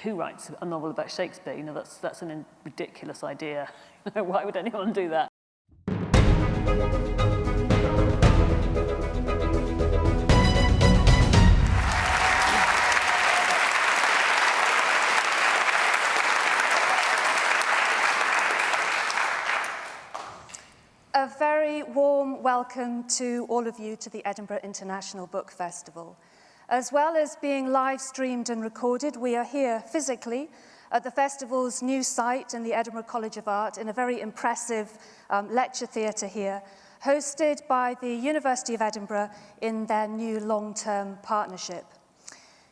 who writes a novel about Shakespeare? You know, that's a ridiculous idea. Why would anyone do that? A very warm welcome to all of you to the Edinburgh International Book Festival. As well as being live streamed and recorded, we are here physically at the festival's new site in the Edinburgh College of Art in a very impressive lecture theatre here, hosted by the University of Edinburgh in their new long-term partnership.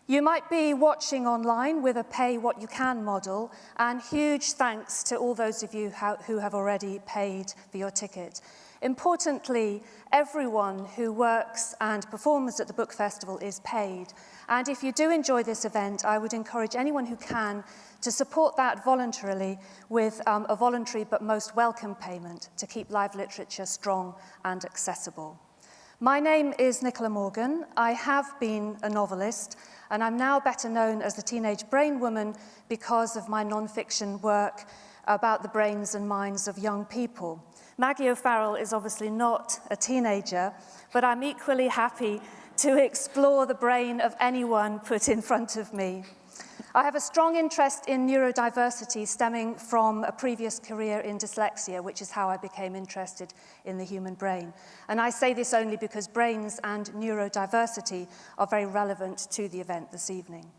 You might be watching online with a pay-what-you-can model, and huge thanks to all those of you who have already paid for your ticket. Importantly, everyone who works and performs at the book festival is paid. And if you do enjoy this event, I would encourage anyone who can to support that voluntarily with a voluntary but most welcome payment to keep live literature strong and accessible. My name is Nicola Morgan. I have been a novelist, and I'm now better known as the teenage brain woman because of my non-fiction work about the brains and minds of young people. Maggie O'Farrell is obviously not a teenager, but I'm equally happy to explore the brain of anyone put in front of me. I have a strong interest in neurodiversity stemming from a previous career in dyslexia, which is how I became interested in the human brain. And I say this only because brains and neurodiversity are very relevant to the event this evening.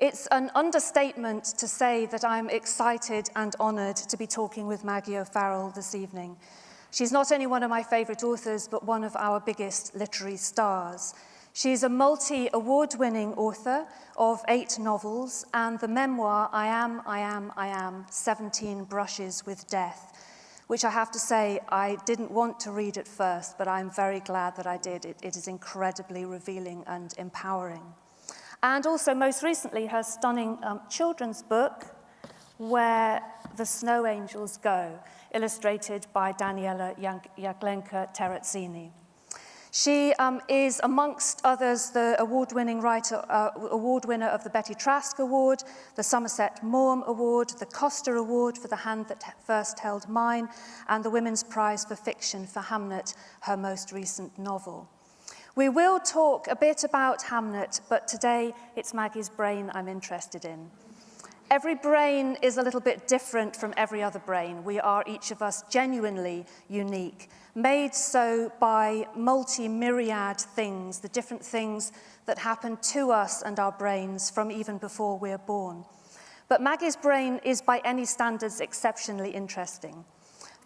It's an understatement to say that I'm excited and honoured to be talking with Maggie O'Farrell this evening. She's not only one of my favourite authors, but one of our biggest literary stars. She's a multi-award-winning author of 8 novels and the memoir I Am, 17 Brushes with Death, which I have to say I didn't want to read at first, but I'm very glad that I did. It is incredibly revealing and empowering. And also, most recently, her stunning children's book, Where the Snow Angels Go, illustrated by Daniela Jaglenka-Terrazzini. She is, amongst others, the award-winning award winner of the Betty Trask Award, the Somerset Maugham Award, the Costa Award for The Hand That First Held Mine, and the Women's Prize for Fiction for Hamnet, her most recent novel. We will talk a bit about Hamnet, but today it's Maggie's brain I'm interested in. Every brain is a little bit different from every other brain. We are, each of us, genuinely unique, made so by multi-myriad things, the different things that happen to us and our brains from even before we're born. But Maggie's brain is, by any standards, exceptionally interesting.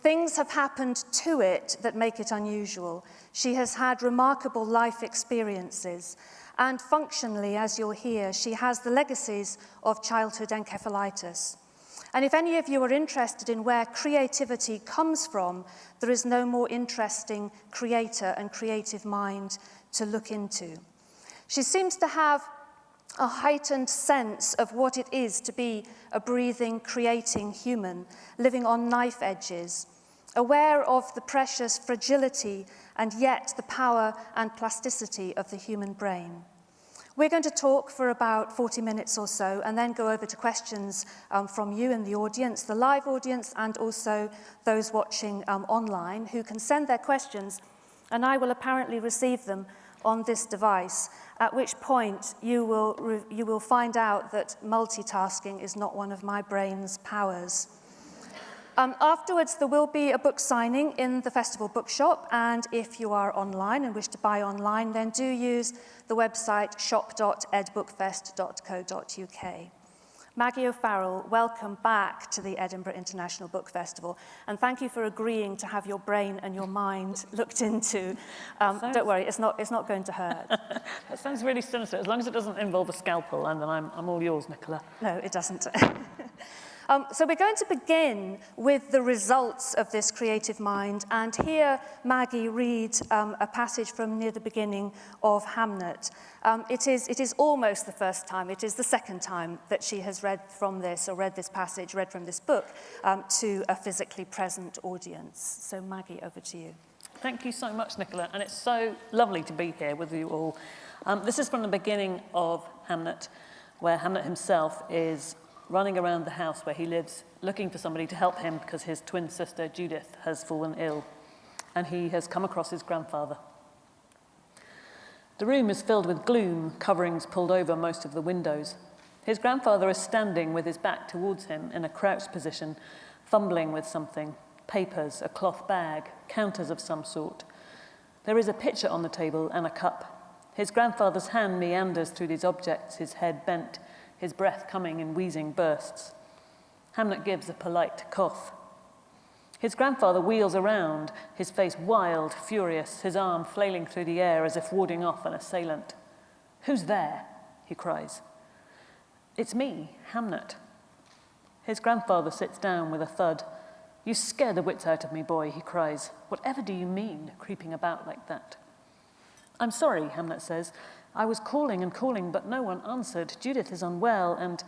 Things have happened to it that make it unusual. She has had remarkable life experiences, and functionally, as you'll hear, she has the legacies of childhood encephalitis. And if any of you are interested in where creativity comes from, there is no more interesting creator and creative mind to look into. She seems to have a heightened sense of what it is to be a breathing, creating human, living on knife edges, aware of the precious fragility and yet the power and plasticity of the human brain. We're going to talk for about 40 minutes or so and then go over to questions from you in the audience, the live audience, and also those watching online who can send their questions, and I will apparently receive them on this device, at which point you will find out that multitasking is not one of my brain's powers. Afterwards, there will be a book signing in the festival bookshop, and if you are online and wish to buy online, then do use the website shop.edbookfest.co.uk. Maggie O'Farrell, welcome back to the Edinburgh International Book Festival, and thank you for agreeing to have your brain and your mind looked into. Don't worry, it's not going to hurt. That sounds really sinister. As long as it doesn't involve a scalpel, and then I'm all yours, Nicola. No, it doesn't. So we're going to begin with the results of this creative mind, and here Maggie reads a passage from near the beginning of Hamnet. It is almost the first time, it is the second time that she has read from this, or read this passage, read from this book, to a physically present audience. So Maggie, over to you. Thank you so much, Nicola, and it's so lovely to be here with you all. This is from the beginning of Hamnet. where Hamnet himself is running around the house where he lives, looking for somebody to help him because his twin sister, Judith, has fallen ill, and he has come across his grandfather. The room is filled with gloom, coverings pulled over most of the windows. His grandfather is standing with his back towards him in a crouched position, fumbling with something, papers, a cloth bag, counters of some sort. There is a pitcher on the table and a cup. His grandfather's hand meanders through these objects, his head bent, his breath coming in wheezing bursts. Hamnet gives a polite cough. His grandfather wheels around, his face wild, furious, his arm flailing through the air as if warding off an assailant. "Who's there?" he cries. "It's me, Hamnet." His grandfather sits down with a thud. "You scare the wits out of me, boy," he cries. "Whatever do you mean, creeping about like that?" "I'm sorry," Hamnet says. "I was calling and calling, but no one answered. Judith is unwell, and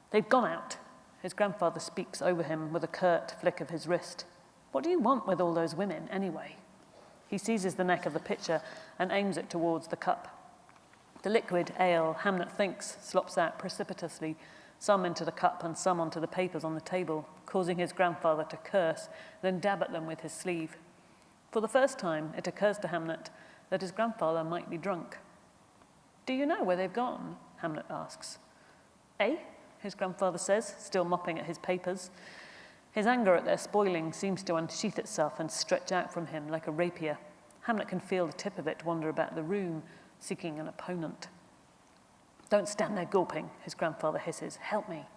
they've gone out." His grandfather speaks over him with a curt flick of his wrist. "What do you want with all those women, anyway?" He seizes the neck of the pitcher and aims it towards the cup. The liquid ale, Hamnet thinks, slops out precipitously, some into the cup and some onto the papers on the table, causing his grandfather to curse, then dab at them with his sleeve. For the first time, it occurs to Hamnet that his grandfather might be drunk. "Do you know where they've gone?" Hamnet asks. "Eh?" his grandfather says, still mopping at his papers. His anger at their spoiling seems to unsheath itself and stretch out from him like a rapier. Hamnet can feel the tip of it wander about the room, seeking an opponent. "Don't stand there gulping," his grandfather hisses. "Help me."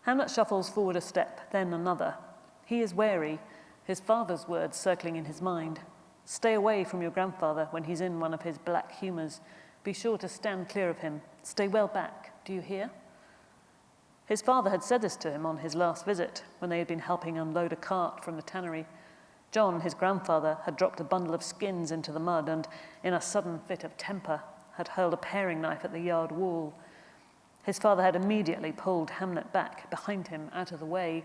Hamnet shuffles forward a step, then another. He is wary, his father's words circling in his mind. "Stay away from your grandfather when he's in one of his black humours. Be sure to stand clear of him. Stay well back. Do you hear?" His father had said this to him on his last visit, when they had been helping unload a cart from the tannery. John, his grandfather, had dropped a bundle of skins into the mud and, in a sudden fit of temper, had hurled a paring knife at the yard wall. His father had immediately pulled Hamnet back, behind him, out of the way,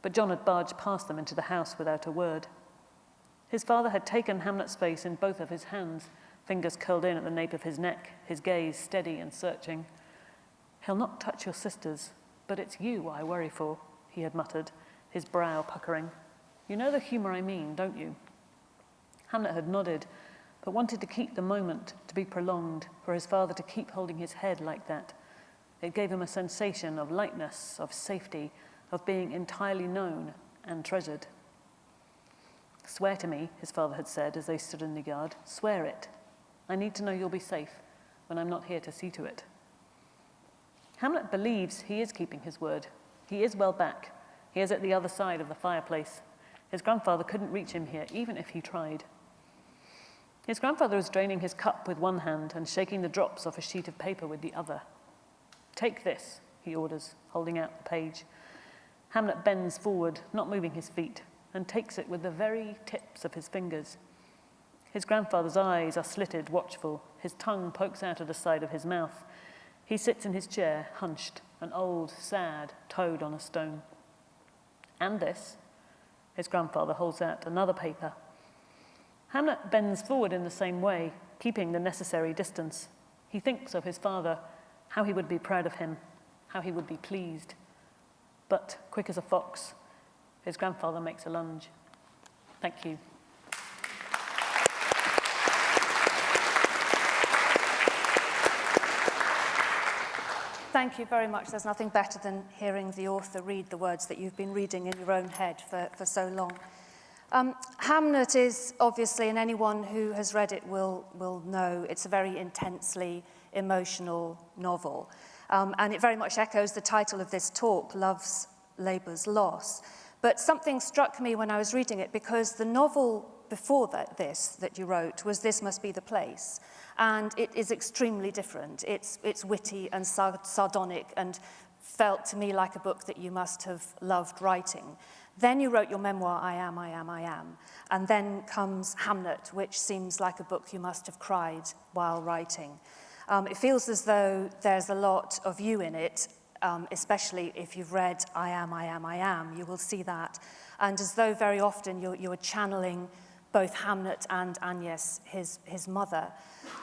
but John had barged past them into the house without a word. His father had taken Hamnet's face in both of his hands, fingers curled in at the nape of his neck, his gaze steady and searching. "He'll not touch your sisters, but it's you I worry for," he had muttered, his brow puckering. "You know the humour I mean, don't you?" Hamnet had nodded, but wanted to keep the moment to be prolonged, for his father to keep holding his head like that. It gave him a sensation of lightness, of safety, of being entirely known and treasured. "Swear to me," his father had said as they stood in the yard. "Swear it. I need to know you'll be safe when I'm not here to see to it." Hamnet believes he is keeping his word. He is well back. He is at the other side of the fireplace. His grandfather couldn't reach him here, even if he tried. His grandfather is draining his cup with one hand and shaking the drops off a sheet of paper with the other. "Take this," he orders, holding out the page. Hamnet bends forward, not moving his feet, and takes it with the very tips of his fingers. His grandfather's eyes are slitted, watchful. His tongue pokes out of the side of his mouth. He sits in his chair, hunched, an old, sad toad on a stone. "And this?" His grandfather holds out another paper. Hamnet bends forward in the same way, keeping the necessary distance. He thinks of his father, how he would be proud of him, how he would be pleased. But, quick as a fox, his grandfather makes a lunge. "Thank you." Thank you very much. There's nothing better than hearing the author read the words that you've been reading in your own head for so long. Hamnet is obviously, and anyone who has read it will know, it's a very intensely emotional novel. And it very much echoes the title of this talk, Love's Labour's Loss. But something struck me when I was reading it, because the novel before that you wrote was This Must Be the Place. And it is extremely different. It's witty and sardonic and felt to me like a book that you must have loved writing. Then you wrote your memoir, I Am, I Am, I Am. And then comes Hamnet, which seems like a book you must have cried while writing. It feels as though there's a lot of you in it, especially if you've read I Am, I Am, I Am, you will see that. And as though very often you are channeling both Hamnet and Agnes, his mother.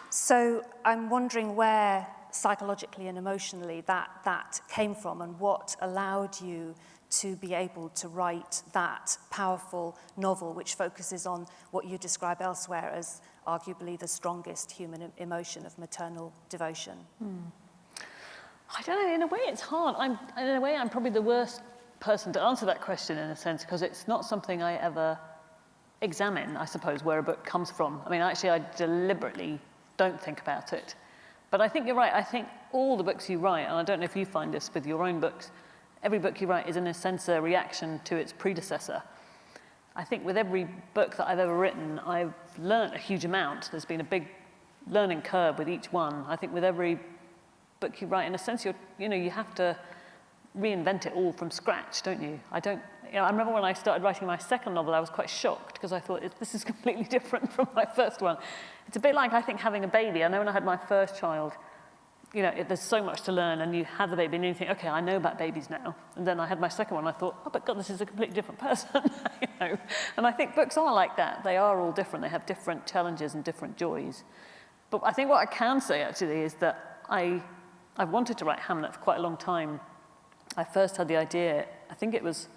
So I'm wondering where psychologically and emotionally that came from, and what allowed you to be able to write that powerful novel which focuses on what you describe elsewhere as arguably the strongest human emotion of maternal devotion. I don't know, in a way it's hard. I'm probably the worst person to answer that question in a sense, because it's not something I ever examine, I suppose, where a book comes from. I mean, actually, I deliberately don't think about it. But I think you're right. I think all the books you write, and I don't know if you find this with your own books, every book you write is in a sense a reaction to its predecessor. I think with every book that I've ever written, I've learned a huge amount. There's been a big learning curve with each one. I think with every book you write, in a sense, you have to reinvent it all from scratch, don't you? I remember when I started writing my second novel, I was quite shocked because I thought, this is completely different from my first one. It's a bit like, I think, having a baby. I know when I had my first child, there's so much to learn, and you have the baby and you think, okay, I know about babies now. And then I had my second one, I thought, oh, but God, this is a completely different person. And I think books are like that. They are all different. They have different challenges and different joys. But I think what I can say, actually, is that I've wanted to write Hamnet for quite a long time. I first had the idea, I think it was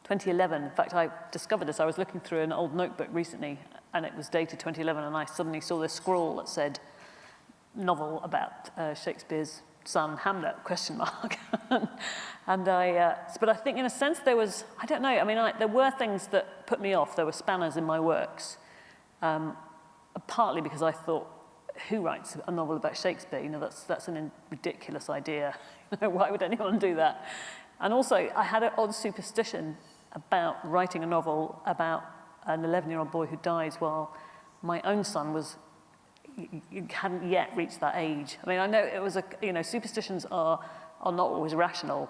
2011. In fact, I discovered this. I was looking through an old notebook recently, and it was dated 2011, and I suddenly saw this scroll that said, novel about Shakespeare's son, Hamnet, ? But I think in a sense there was, I don't know, there were things that put me off. There were spanners in my works, partly because I thought, who writes a novel about Shakespeare? That's a ridiculous idea. Why would anyone do that? And also, I had an odd superstition about writing a novel about an 11-year-old boy who dies while my own son hadn't yet reached that age. I know it was superstitions are not always rational,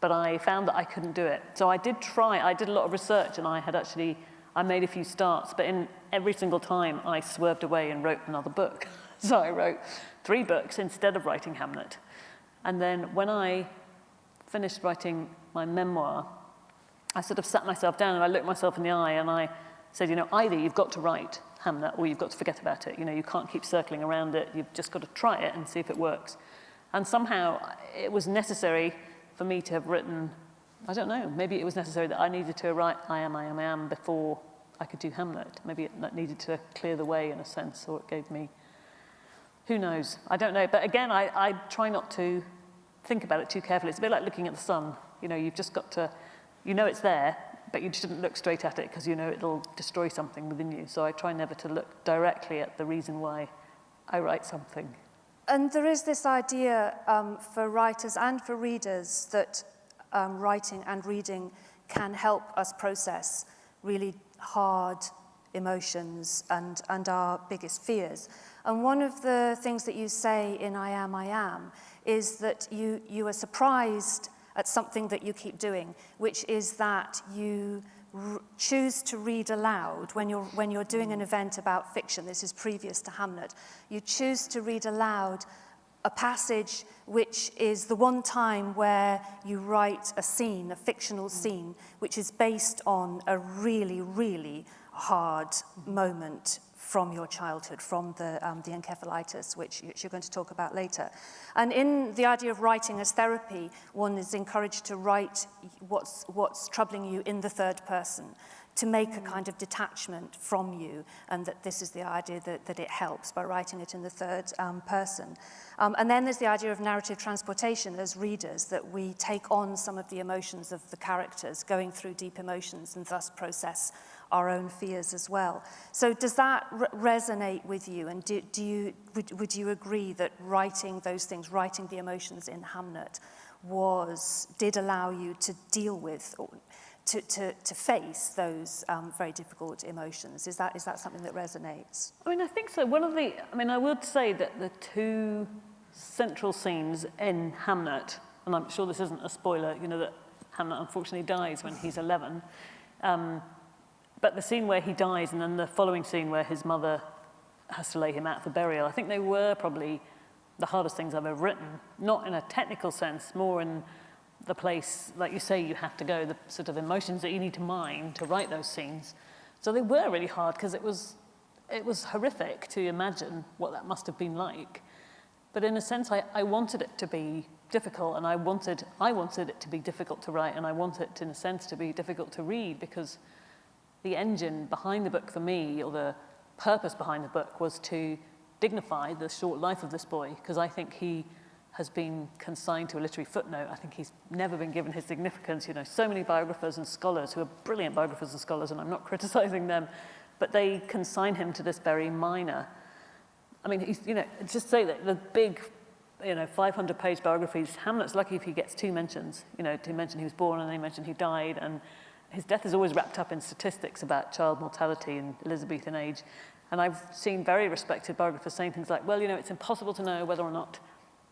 but I found that I couldn't do it. So I did a lot of research, and I made a few starts, but in every single time I swerved away and wrote another book. So I wrote 3 books instead of writing Hamnet. And then when I finished writing my memoir, I sort of sat myself down and I looked myself in the eye and I said, either you've got to write Hamnet or you've got to forget about it. You can't keep circling around it. You've just got to try it and see if it works. And somehow it was necessary for me to have written, I don't know, maybe it was necessary that I needed to write I am before I could do Hamnet. Maybe it needed to clear the way in a sense, or it gave me, who knows? I don't know. But again, I try not to think about it too carefully. It's a bit like looking at the sun. You've just got to, it's there, but you shouldn't look straight at it because it'll destroy something within you. So I try never to look directly at the reason why I write something. And there is this idea for writers and for readers that writing and reading can help us process really hard emotions and our biggest fears. And one of the things that you say in I Am is that you are surprised at something that you keep doing, which is that you choose to read aloud when you're doing an event about fiction. This is previous to Hamnet. You choose to read aloud a passage which is the one time where you write a scene, a fictional scene, which is based on a really, really hard moment from your childhood, from the encephalitis, which you're going to talk about later. And in the idea of writing as therapy, one is encouraged to write what's troubling you in the third person, to make a kind of detachment from you, and that this is the idea that it helps by writing it in the third person. And then there's the idea of narrative transportation as readers, that we take on some of the emotions of the characters, going through deep emotions, and thus process our own fears as well. So does that resonate with you? And would you agree that writing those things, writing the emotions in Hamnet, did allow you to deal with, or to face those very difficult emotions? Is that something that resonates? I think so. I would say that the 2 central scenes in Hamnet, and I'm sure this isn't a spoiler, that Hamnet unfortunately dies when he's 11, but the scene where he dies and then the following scene where his mother has to lay him out for burial, I think they were probably the hardest things I've ever written. Not in a technical sense, more in the place, like you say, you have to go, the sort of emotions that you need to mine to write those scenes. So they were really hard because it was horrific to imagine what that must have been like. But in a sense, I wanted it to be difficult, and I wanted it to be difficult to write, and I wanted it, in a sense, to be difficult to read, because the engine behind the book for me, or the purpose behind the book, was to dignify the short life of this boy, because I think he has been consigned to a literary footnote. I think he's never been given his significance. You know, so many biographers and scholars who are brilliant biographers and scholars, and I'm not criticizing them, but they consign him to this very minor. I mean, he's, you know, just say that the big, you know, 500-page biographies, Hamlet's lucky if he gets 2 mentions, you know, to mention he was born and they mention he died, and his death is always wrapped up in statistics about child mortality in Elizabethan age. And I've seen very respected biographers saying things like, well, you know, it's impossible to know whether or not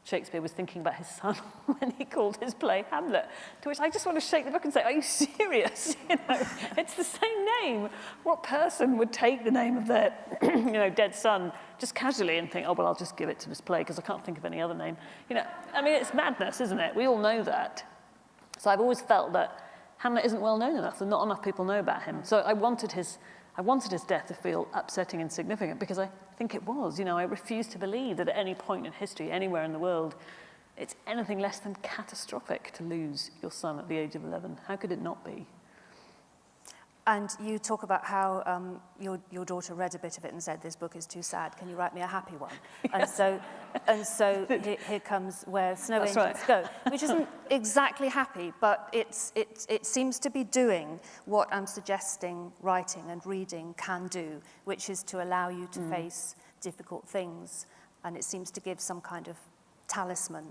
Shakespeare was thinking about his son when he called his play Hamlet, to which I just want to shake the book and say, are you serious? You know, it's the same name. What person would take the name of their you know, dead son just casually and think, oh, well, I'll just give it to this play because I can't think of any other name? You know, I mean, it's madness, isn't it? We all know that. So I've always felt that Hamlet isn't well known enough, and not enough people know about him. So I wanted his death to feel upsetting and significant, because I think it was. You know, I refuse to believe that at any point in history, anywhere in the world, it's anything less than catastrophic to lose your son at the age of 11. How could it not be? And you talk about how your daughter read a bit of it and said, this book is too sad, can you write me a happy one? Yes. And so here comes Where Snow Angels Go, which isn't exactly happy, but it seems to be doing what I'm suggesting writing and reading can do, which is to allow you to face difficult things, and it seems to give some kind of talisman.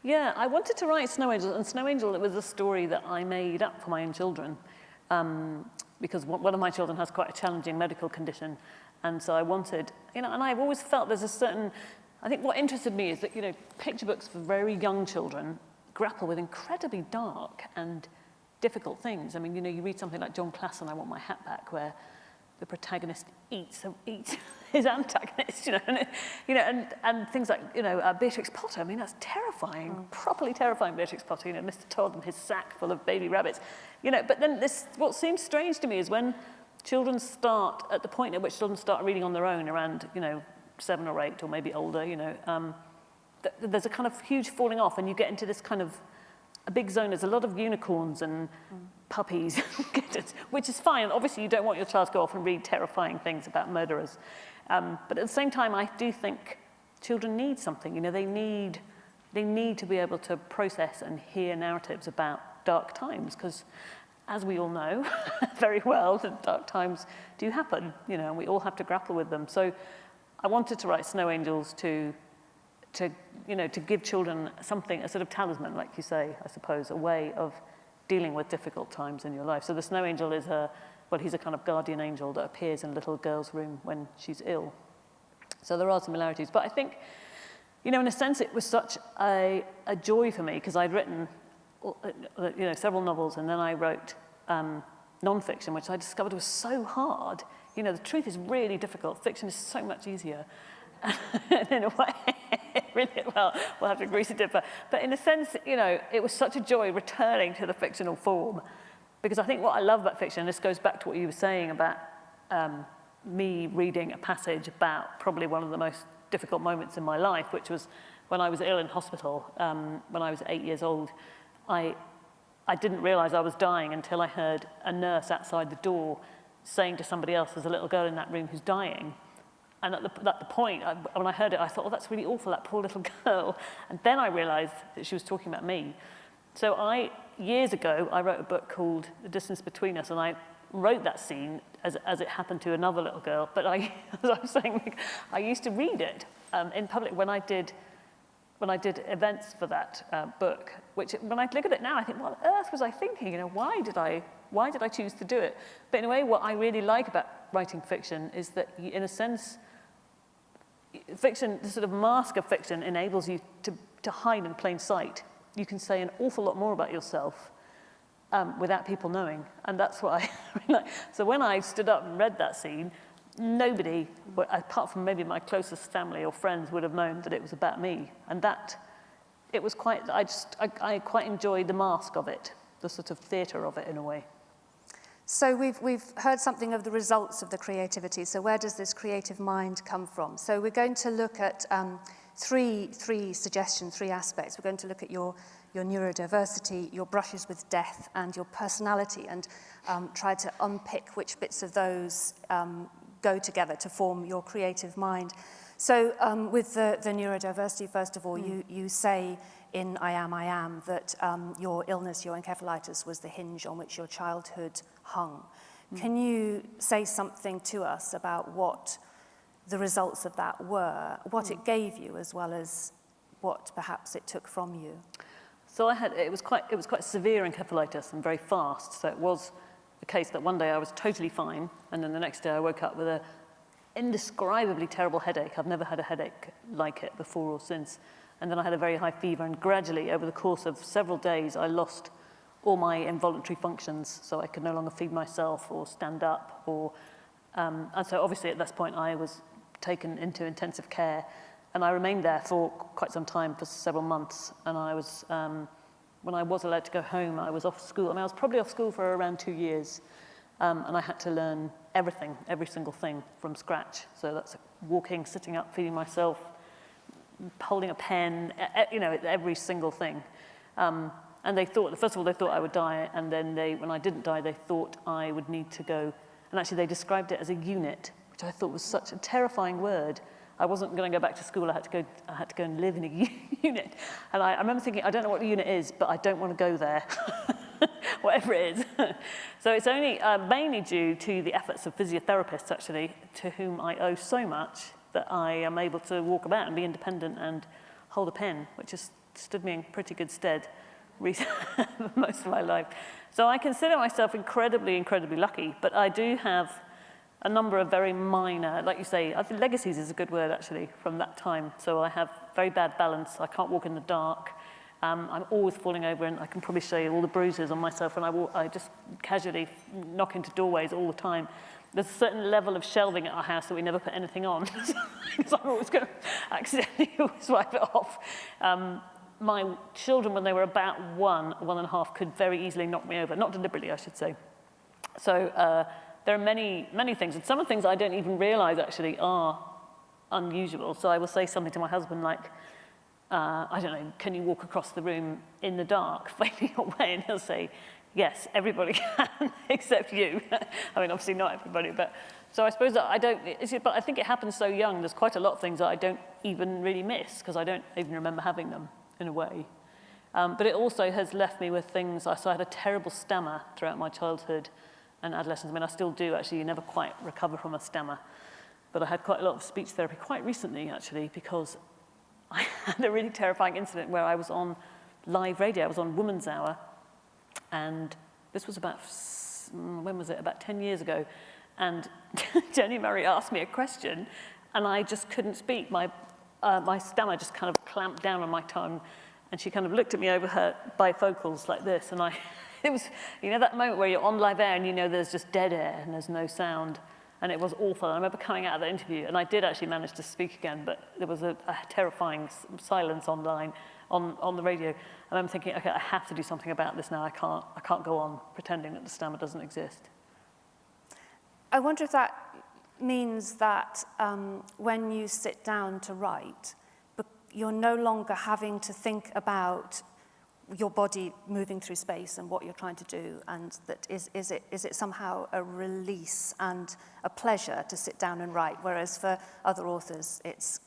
Yeah, I wanted to write Snow Angel, and Snow Angel, it was a story that I made up for my own children. Because one of my children has quite a challenging medical condition. And so I wanted, you know, and I've always felt there's a certain, I think what interested me is that, you know, picture books for very young children grapple with incredibly dark and difficult things. I mean, you know, you read something like John Classon, I Want My Hat Back, where the protagonist eats his antagonist, you know, and things like, you know, Beatrix Potter. I mean, that's terrifying, properly terrifying Beatrix Potter, you know, Mr. Todd and his sack full of baby rabbits, you know. But then what seems strange to me is when children start, at the point at which children start reading on their own, around, you know, 7 or 8 or maybe older, you know, there's a kind of huge falling off, and you get into this kind of a big zone. There's a lot of unicorns and puppies, which is fine. Obviously, you don't want your child to go off and read terrifying things about murderers. But at the same time, I do think children need something. You know, they need to be able to process and hear narratives about dark times, because as we all know very well, that dark times do happen, you know, and we all have to grapple with them. So I wanted to write Snow Angels to give children something, a sort of talisman, like you say, I suppose, a way of dealing with difficult times in your life. So the Snow Angel is he's a kind of guardian angel that appears in a little girl's room when she's ill. So there are similarities. But I think, you know, in a sense, it was such a joy for me, because I'd written, you know, several novels, and then I wrote non-fiction, which I discovered was so hard. You know, the truth is really difficult. Fiction is so much easier. In a way, really, well, we'll have to agree to differ. But in a sense, you know, it was such a joy returning to the fictional form, because I think what I love about fiction, this goes back to what you were saying about me reading a passage about probably one of the most difficult moments in my life, which was when I was ill in hospital, when I was 8 years old. I didn't realize I was dying until I heard a nurse outside the door saying to somebody else, there's a little girl in that room who's dying. And at the point, when I heard it, I thought, oh, that's really awful, that poor little girl. And then I realized that she was talking about me. So years ago, I wrote a book called The Distance Between Us, and I wrote that scene as it happened to another little girl. But as I was saying, I used to read it in public when I did events for that book, which when I look at it now, I think, what on earth was I thinking? You know, why did I choose to do it? But in a way, what I really like about writing fiction is that, in a sense, fiction, the sort of mask of fiction, enables you to hide in plain sight. You can say an awful lot more about yourself without people knowing, and that's what I really like. So when I stood up and read that scene, nobody, apart from maybe my closest family or friends, would have known that it was about me. And that, it was quite, I quite enjoyed the mask of it, the sort of theatre of it in a way. So we've heard something of the results of the creativity. So where does this creative mind come from? So we're going to look at three suggestions, three aspects. We're going to look at your neurodiversity, your brushes with death, and your personality, and try to unpick which bits of those go together to form your creative mind. So with the neurodiversity, first of all, you say in I Am that your illness, your encephalitis, was the hinge on which your childhood hung. Can you say something to us about what the results of that were, what it gave you, as well as what perhaps it took from you? So it was quite severe encephalitis and very fast. So it was the case that one day I was totally fine, and then the next day I woke up with an indescribably terrible headache. I've never had a headache like it before or since. And then I had a very high fever, and gradually, over the course of several days, I lost all my involuntary functions, so I could no longer feed myself or stand up. And so obviously at this point I was taken into intensive care, and I remained there for quite some time, for several months. And I was, when I was allowed to go home, I was off school. I mean, I was probably off school for around 2 years, and I had to learn everything, every single thing from scratch. So that's walking, sitting up, feeding myself, holding a pen, you know, every single thing. And they thought, first of all, they thought I would die, and then when I didn't die, they thought I would need to go, and actually they described it as a unit, which I thought was such a terrifying word. I wasn't going to go back to school, I had to go and live in a unit. And I remember thinking, I don't know what a unit is, but I don't want to go there, whatever it is. So it's only mainly due to the efforts of physiotherapists, actually, to whom I owe so much, that I am able to walk about and be independent and hold a pen, which has stood me in pretty good stead most of my life. So I consider myself incredibly, incredibly lucky, but I do have a number of very minor, like you say, I think legacies is a good word actually, from that time. So I have very bad balance, I can't walk in the dark, I'm always falling over, and I can probably show you all the bruises on myself, and I just casually knock into doorways all the time. There's a certain level of shelving at our house that we never put anything on, because I'm always going to accidentally swipe it off. My children, when they were about 1.5, could very easily knock me over, not deliberately, I should say. So there are many, many things, and some of the things I don't even realize actually are unusual. So I will say something to my husband like, I don't know, can you walk across the room in the dark, fading away? And he'll say, yes, everybody can, except you. I mean, obviously not everybody, but so I suppose that but I think it happens so young. There's quite a lot of things that I don't even really miss, because I don't even remember having them, in a way. But it also has left me with things, so I had a terrible stammer throughout my childhood and adolescence. I mean, I still do, actually. You never quite recover from a stammer. But I had quite a lot of speech therapy quite recently, actually, because I had a really terrifying incident where I was on live radio. I was on Woman's Hour, and this was about, when was it? About 10 years ago. And Jenny Murray asked me a question, and I just couldn't speak. My stammer just kind of clamped down on my tongue, and she kind of looked at me over her bifocals like this, and it was, you know, that moment where you're on live air and you know there's just dead air and there's no sound, and it was awful. I remember coming out of the interview, and I did actually manage to speak again, but there was a terrifying silence online on the radio. And I remember thinking, okay, I have to do something about this now. I can't go on pretending that the stammer doesn't exist. I wonder if that means that when you sit down to write, you're no longer having to think about your body moving through space and what you're trying to do, and that is it somehow a release and a pleasure to sit down and write, whereas for other authors it's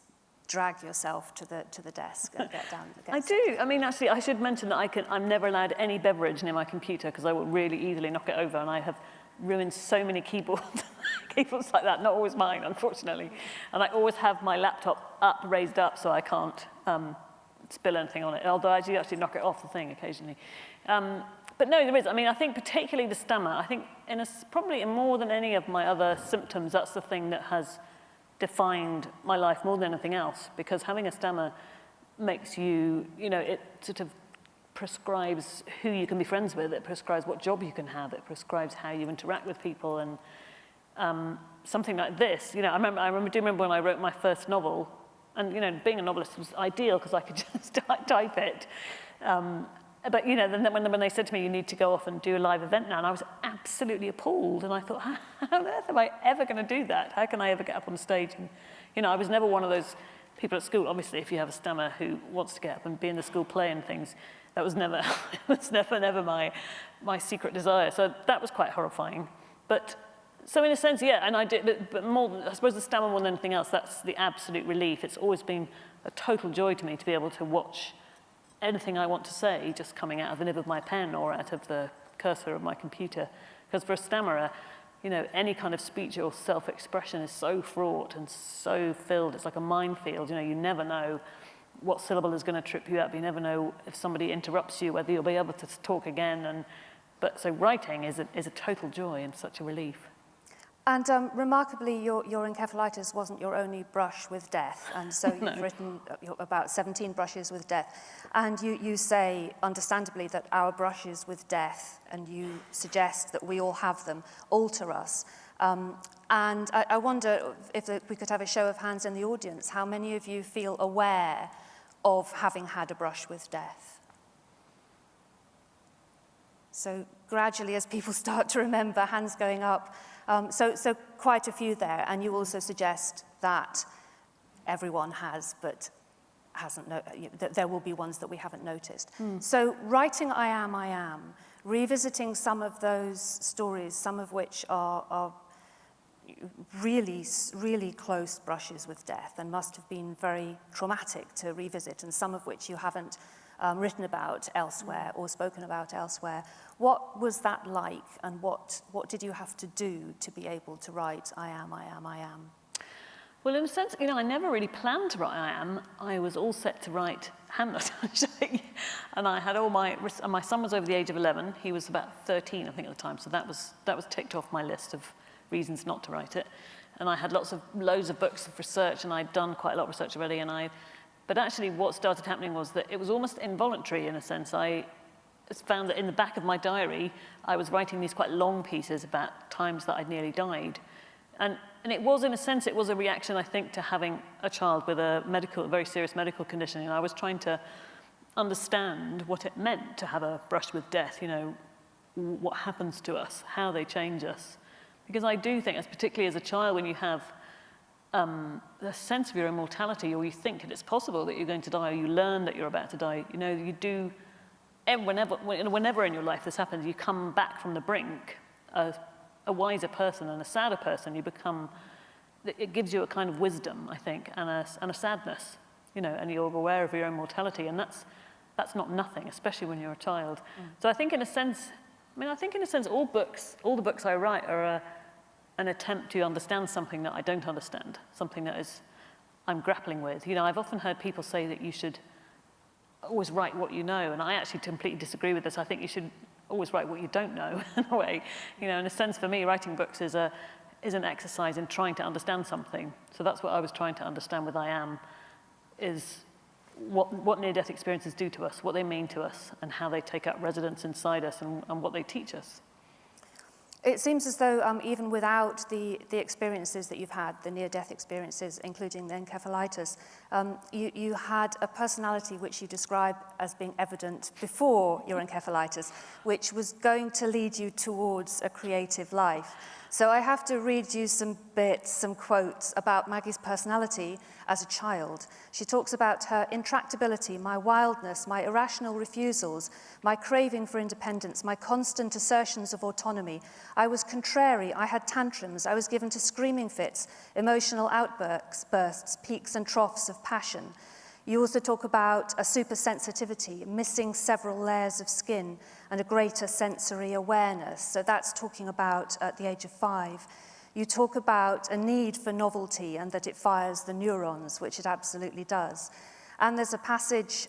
drag yourself to the desk and get down. I do. I mean, actually, I should mention that I'm never allowed any beverage near my computer, because I will really easily knock it over, and I have ruined so many keyboards like that, not always mine, unfortunately. And I always have my laptop raised up so I can't spill anything on it, although I do actually knock it off the thing occasionally. But no, there is. I mean, I think particularly the stammer, I think probably in more than any of my other symptoms, that's the thing that has defined my life more than anything else, because having a stammer makes you, you know, it sort of prescribes who you can be friends with, it prescribes what job you can have, it prescribes how you interact with people, and something like this, you know, I remember when I wrote my first novel, and, you know, being a novelist was ideal because I could just type it. But, you know, then when they said to me, you need to go off and do a live event now, and I was absolutely appalled, and I thought, how on earth am I ever going to do that? How can I ever get up on stage? And, you know, I was never one of those people at school, obviously, if you have a stammer who wants to get up and be in the school play and things, that was never, my secret desire. So that was quite horrifying. But, so in a sense, yeah, and I did, but more, I suppose the stammer more than anything else, that's the absolute relief. It's always been a total joy to me to be able to watch anything I want to say just coming out of the nib of my pen or out of the cursor of my computer. Because for a stammerer, you know, any kind of speech or self-expression is so fraught and so filled. It's like a minefield. You know, you never know what syllable is going to trip you up. You never know if somebody interrupts you, whether you'll be able to talk again. But so writing is a total joy and such a relief. And remarkably, your encephalitis wasn't your only brush with death. And so you've written about 17 brushes with death. And you say, understandably, that our brushes with death, and you suggest that we all have them, alter us. And I wonder if we could have a show of hands in the audience. How many of you feel aware of having had a brush with death? So gradually, as people start to remember, hands going up. So quite a few there. And you also suggest that everyone has, but hasn't. That there will be ones that we haven't noticed. So writing I Am, revisiting some of those stories, some of which are really, really close brushes with death and must have been very traumatic to revisit, and some of which you haven't written about elsewhere or spoken about elsewhere. What was that like, and what did you have to do to be able to write I Am? Well, in a sense, you know, I never really planned to write I Am. I was all set to write Hamnet, actually. And I had all my son was over the age of 11. He was about 13, I think, at the time. So that was ticked off my list of reasons not to write it. And I had loads of books of research, and I'd done quite a lot of research already. But actually what started happening was that it was almost involuntary, in a sense. I found that in the back of my diary, I was writing these quite long pieces about times that I'd nearly died. And it was, in a sense, it was a reaction, I think, to having a child with a very serious medical condition. And I was trying to understand what it meant to have a brush with death, you know, what happens to us, how they change us. Because I do think, particularly as a child, when you have the sense of your own mortality, or you think that it's possible that you're going to die, or you learn that you're about to die, you know, you do, whenever in your life this happens, you come back from the brink a wiser person and a sadder person. You become, it gives you a kind of wisdom, I think, and a sadness, you know, and you're aware of your own mortality, and that's not nothing, especially when you're a child. So I think in a sense, all the books I write are an attempt to understand something that I don't understand, something that I'm grappling with. You know, I've often heard people say that you should always write what you know, and I actually completely disagree with this. I think you should always write what you don't know, in a way. You know, in a sense, for me, writing books is an exercise in trying to understand something. So that's what I was trying to understand with I Am, is what near-death experiences do to us, what they mean to us, and how they take up residence inside us, and what they teach us. It seems as though even without the experiences that you've had, the near-death experiences, including the encephalitis, you had a personality which you describe as being evident before your encephalitis, which was going to lead you towards a creative life. So I have to read you some quotes about Maggie's personality as a child. She talks about her intractability, my wildness, my irrational refusals, my craving for independence, my constant assertions of autonomy. I was contrary, I had tantrums, I was given to screaming fits, emotional outbursts, peaks and troughs of passion. You also talk about a supersensitivity, missing several layers of skin, and a greater sensory awareness. So that's talking about at the age of 5. You talk about a need for novelty and that it fires the neurons, which it absolutely does. And there's a passage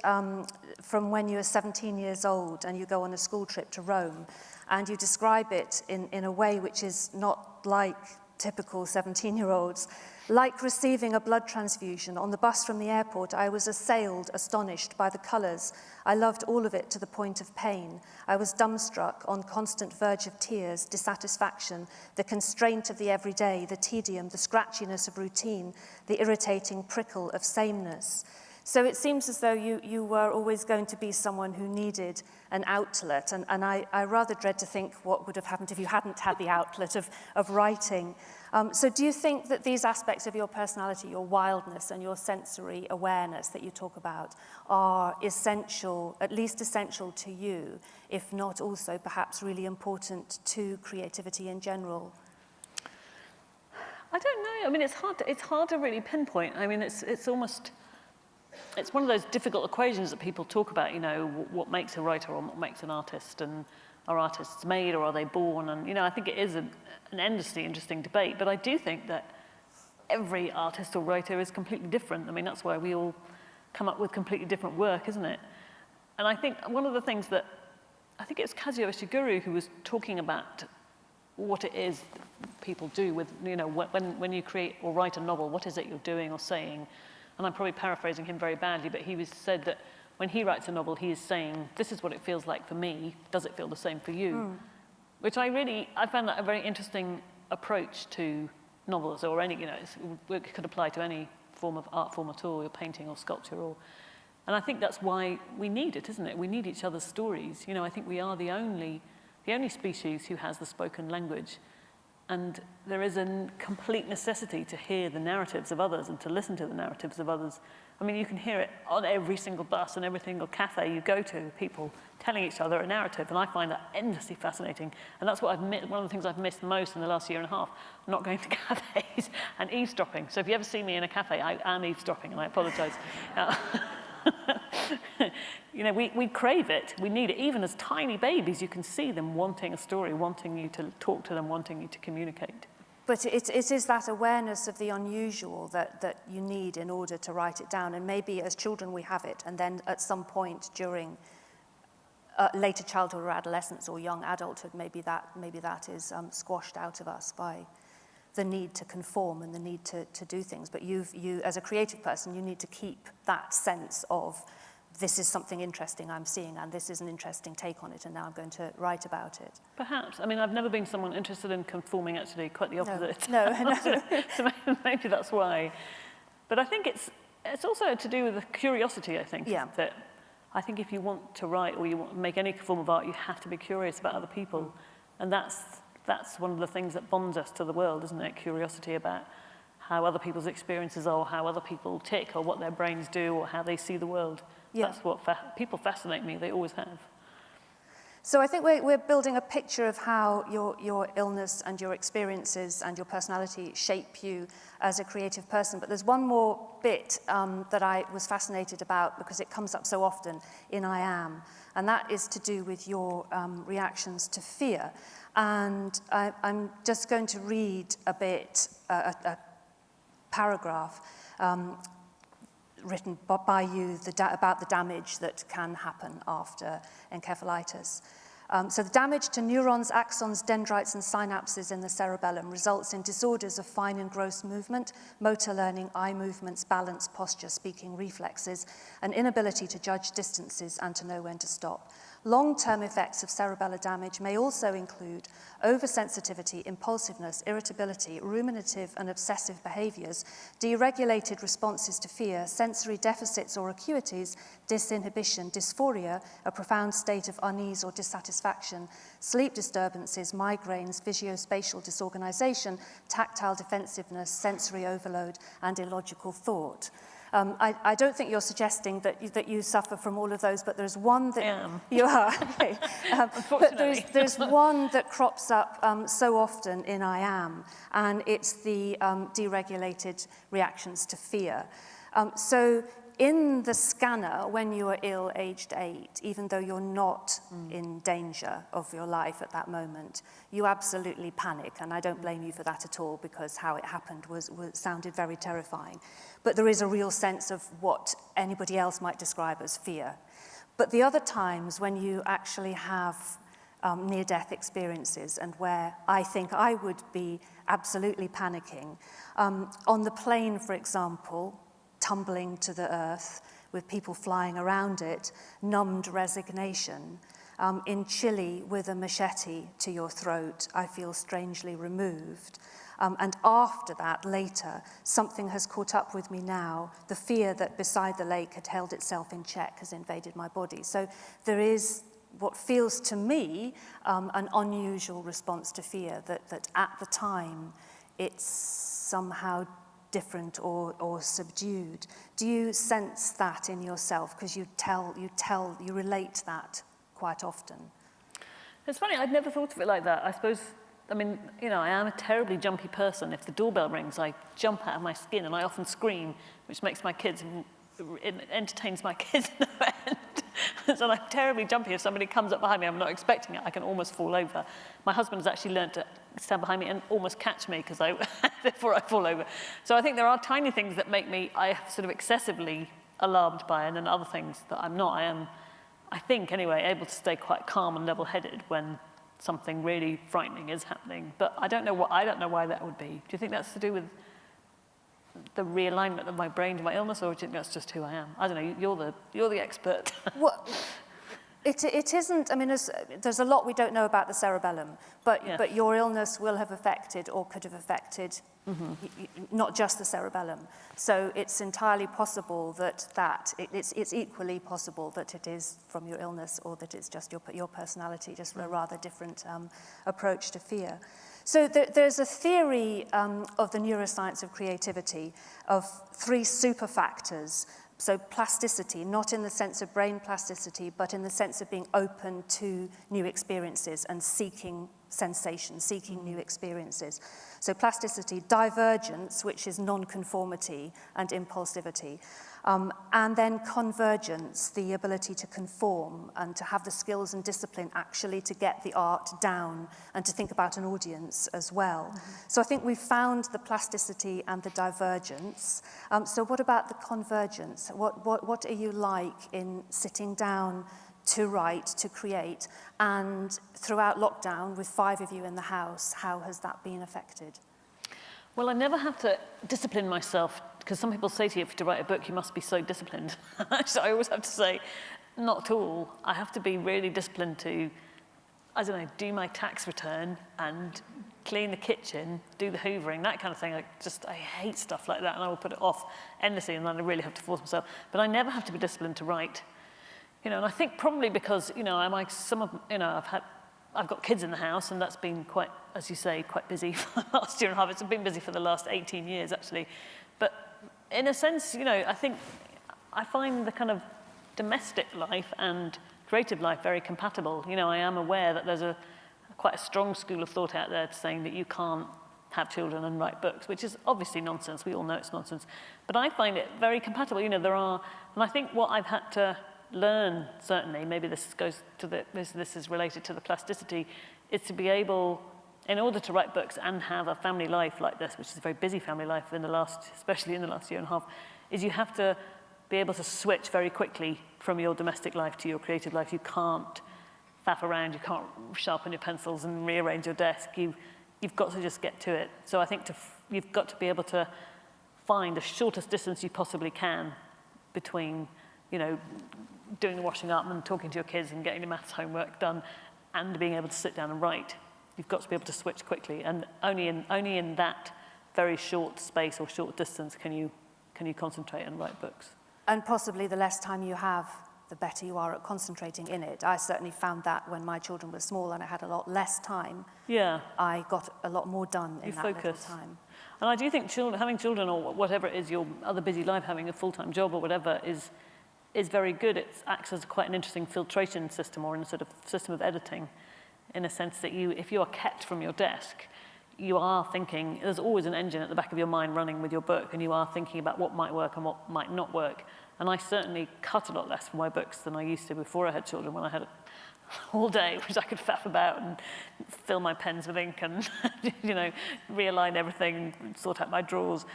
from when you were 17 years old and you go on a school trip to Rome, and you describe it in a way which is not like typical 17-year-olds. Like receiving a blood transfusion on the bus from the airport, I was assailed, astonished by the colours. I loved all of it to the point of pain. I was dumbstruck, on constant verge of tears, dissatisfaction, the constraint of the everyday, the tedium, the scratchiness of routine, the irritating prickle of sameness. So it seems as though you were always going to be someone who needed an outlet, and I rather dread to think what would have happened if you hadn't had the outlet of writing. So do you think that these aspects of your personality, your wildness and your sensory awareness that you talk about, are essential, at least essential to you, if not also perhaps really important to creativity in general? I don't know. I mean, it's hard to really pinpoint. I mean, it's one of those difficult equations that people talk about, you know, what makes a writer or what makes an artist, and are artists made or are they born? And, you know, I think it is an endlessly interesting debate, but I do think that every artist or writer is completely different. I mean, that's why we all come up with completely different work, isn't it? And I think one of the things that, I think it's Kazuo Ishiguro who was talking about what it is people do with, you know, when you create or write a novel, what is it you're doing or saying? And I'm probably paraphrasing him very badly, but he said that when he writes a novel, he is saying, this is what it feels like for me. Does it feel the same for you? Which I found that a very interesting approach to novels, or any, you know, it could apply to any form of art form at all, or painting or sculpture, and I think that's why we need it, isn't it? We need each other's stories. You know, I think we are the only species who has the spoken language. And there is a complete necessity to hear the narratives of others and to listen to the narratives of others. I mean, you can hear it on every single bus and every single cafe you go to, people telling each other a narrative, and I find that endlessly fascinating. And that's what one of the things I've missed most in the last year and a half, not going to cafes and eavesdropping. So if you ever see me in a cafe, I am eavesdropping, and I apologize. You know, we crave it, we need it. Even as tiny babies, you can see them wanting a story, wanting you to talk to them, wanting you to communicate. But it is that awareness of the unusual that you need in order to write it down. And maybe as children we have it, and then at some point during later childhood or adolescence or young adulthood, maybe that is squashed out of us by the need to conform and the need to do things. But you, as a creative person, you need to keep that sense of, this is something interesting I'm seeing, and this is an interesting take on it, and now I'm going to write about it. Perhaps. I mean, I've never been someone interested in conforming, actually, quite the opposite. No. So maybe that's why. But I think it's also to do with the curiosity, I think. Yeah. That I think if you want to write or you want to make any form of art, you have to be curious about other people. And that's one of the things that bonds us to the world, isn't it? Curiosity about how other people's experiences are, or how other people tick, or what their brains do, or how they see the world. Yeah. That's what people fascinate me. They always have. So I think we're building a picture of how your illness and your experiences and your personality shape you as a creative person. But there's one more bit that I was fascinated about, because it comes up so often in I Am, and that is to do with your reactions to fear. And I'm just going to read a bit, a paragraph written by you about the damage that can happen after encephalitis. So the damage to neurons, axons, dendrites, and synapses in the cerebellum results in disorders of fine and gross movement, motor learning, eye movements, balance, posture, speaking reflexes, and inability to judge distances and to know when to stop. Long-term effects of cerebellar damage may also include oversensitivity, impulsiveness, irritability, ruminative and obsessive behaviors, deregulated responses to fear, sensory deficits or acuities, disinhibition, dysphoria, a profound state of unease or dissatisfaction, sleep disturbances, migraines, visuospatial disorganization, tactile defensiveness, sensory overload, and illogical thought. I don't think you're suggesting that you suffer from all of those, but there's one that... I am. You are, okay. But there's one that crops up so often in I Am, and it's the deregulated reactions to fear. So in the scanner, when you are ill, aged 8, even though you're not in danger of your life at that moment, you absolutely panic, and I don't blame you for that at all, because how it happened sounded very terrifying. But there is a real sense of what anybody else might describe as fear. But the other times when you actually have near-death experiences, and where I think I would be absolutely panicking, on the plane, for example, tumbling to the earth with people flying around it, numbed resignation, In Chile, with a machete to your throat, I feel strangely removed. And after that, later, something has caught up with me now. The fear that beside the lake had held itself in check has invaded my body. So there is what feels to me an unusual response to fear, that at the time it's somehow different or subdued. Do you sense that in yourself? Because you relate that quite often. It's funny, I'd never thought of it like that. I suppose, I mean, you know, I am a terribly jumpy person. If the doorbell rings, I jump out of my skin and I often scream, which makes my kids, it entertains my kids in the end. So I'm terribly jumpy. If somebody comes up behind me, I'm not expecting it, I can almost fall over. My husband has actually learned to stand behind me and almost catch me before I fall over. So I think there are tiny things that make me, I sort of excessively alarmed by, and then other things that I'm not. I am, I think anyway, able to stay quite calm and level-headed when something really frightening is happening. But I don't know why that would be. Do you think that's to do with the realignment of my brain to my illness, or do you think that's just who I am? I don't know, you're the expert. Well, it isn't, I mean, there's a lot we don't know about the cerebellum, but your illness will have affected or could have affected not just the cerebellum. So it's entirely possible it's equally possible that it is from your illness, or that it's just your personality, just a rather different approach to fear. So there's a theory of the neuroscience of creativity of 3 super factors. So plasticity, not in the sense of brain plasticity, but in the sense of being open to new experiences and seeking sensation, seeking new experiences. So plasticity, divergence, which is non-conformity and impulsivity, and then convergence, the ability to conform and to have the skills and discipline actually to get the art down and to think about an audience as well. So I think we've found the plasticity and the divergence. So what about the convergence? What are you like in sitting down to write, to create, and throughout lockdown with 5 of you in the house, how has that been affected? Well, I never have to discipline myself, because some people say to you, if to write a book, you must be so disciplined. So I always have to say, not at all. I have to be really disciplined to, I don't know, do my tax return and clean the kitchen, do the hoovering, that kind of thing. I hate stuff like that, and I will put it off endlessly, and then I really have to force myself. But I never have to be disciplined to write. You know, and I think probably because, you know, I've got kids in the house, and that's been quite, as you say, quite busy for the last year and a half. It's been busy for the last 18 years, actually. But in a sense, you know, I think I find the kind of domestic life and creative life very compatible. You know, I am aware that there's quite a strong school of thought out there saying that you can't have children and write books, which is obviously nonsense. We all know it's nonsense. But I find it very compatible. You know, and I think what I've had to learn, certainly, maybe this is related to the plasticity, is to be able, in order to write books and have a family life like this, which is a very busy family life especially in the last year and a half, is you have to be able to switch very quickly from your domestic life to your creative life. You can't faff around, you can't sharpen your pencils and rearrange your desk. You've got to just get to it. So I think you've got to be able to find the shortest distance you possibly can between, you know, doing the washing up and talking to your kids and getting the maths homework done and being able to sit down and write. You've got to be able to switch quickly, and only in that very short space or short distance can you concentrate and write books. And possibly the less time you have, the better you are at concentrating in it. I certainly found that when my children were small and I had a lot less time. Yeah. I got a lot more done in that little time. And I do think having children, or whatever it is, your other busy life, having a full-time job or whatever, is very good. It acts as quite an interesting filtration system, or in a sort of system of editing, in a sense that if you are kept from your desk, you are thinking, there's always an engine at the back of your mind running with your book, and you are thinking about what might work and what might not work. And I certainly cut a lot less from my books than I used to before I had children, when I had all day, which I could faff about and fill my pens with ink and you know, realign everything, sort out my drawers.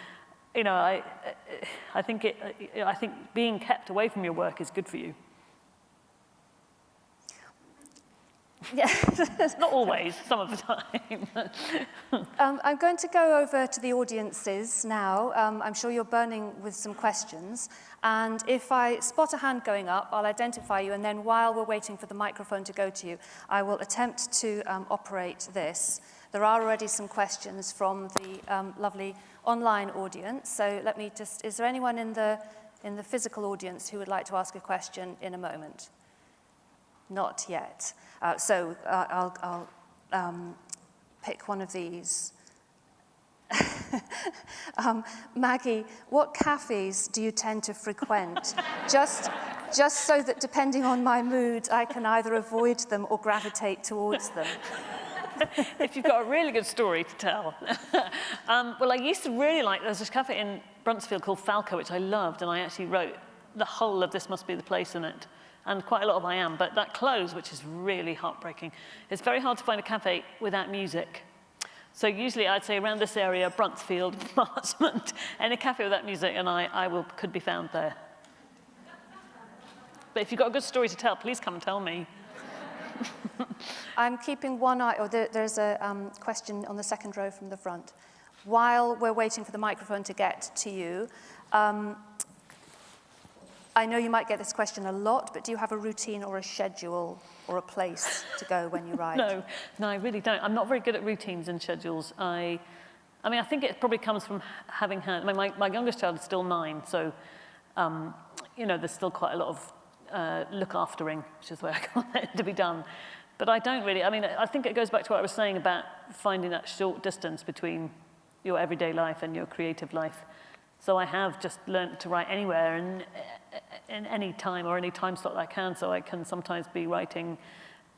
You know, I think being kept away from your work is good for you. Yeah. Not always, some of the time. I'm going to go over to the audiences now. I'm sure you're burning with some questions. And if I spot a hand going up, I'll identify you. And then while we're waiting for the microphone to go to you, I will attempt to operate this. There are already some questions from the lovely online audience. So let me just, is there anyone in the physical audience who would like to ask a question in a moment? Not yet. So I'll pick one of these. Maggie, what cafes do you tend to frequent? just so that depending on my mood, I can either avoid them or gravitate towards them. If you've got a really good story to tell. Well, I used to really like, there's this cafe in Bruntsfield called Falco, which I loved, and I actually wrote the whole of This Must Be the Place in it, and quite a lot of I Am, but that closed, which is really heartbreaking. It's very hard to find a cafe without music. So usually I'd say around this area, Bruntsfield, Marsmont, any cafe without music, and I could be found there. But if you've got a good story to tell, please come and tell me. I'm keeping one eye, there's a question on the second row from the front. While we're waiting for the microphone to get to you, I know you might get this question a lot, but do you have a routine or a schedule or a place to go when you write? No, I really don't. I'm not very good at routines and schedules. I mean, I think it probably comes from having had, my youngest child is still 9, so, you know, there's still quite a lot of look aftering, which is the way I call it, to be done. But I don't really, I mean, I think it goes back to what I was saying about finding that short distance between your everyday life and your creative life. So I have just learned to write anywhere and in any time or any time slot I can, so I can sometimes be writing,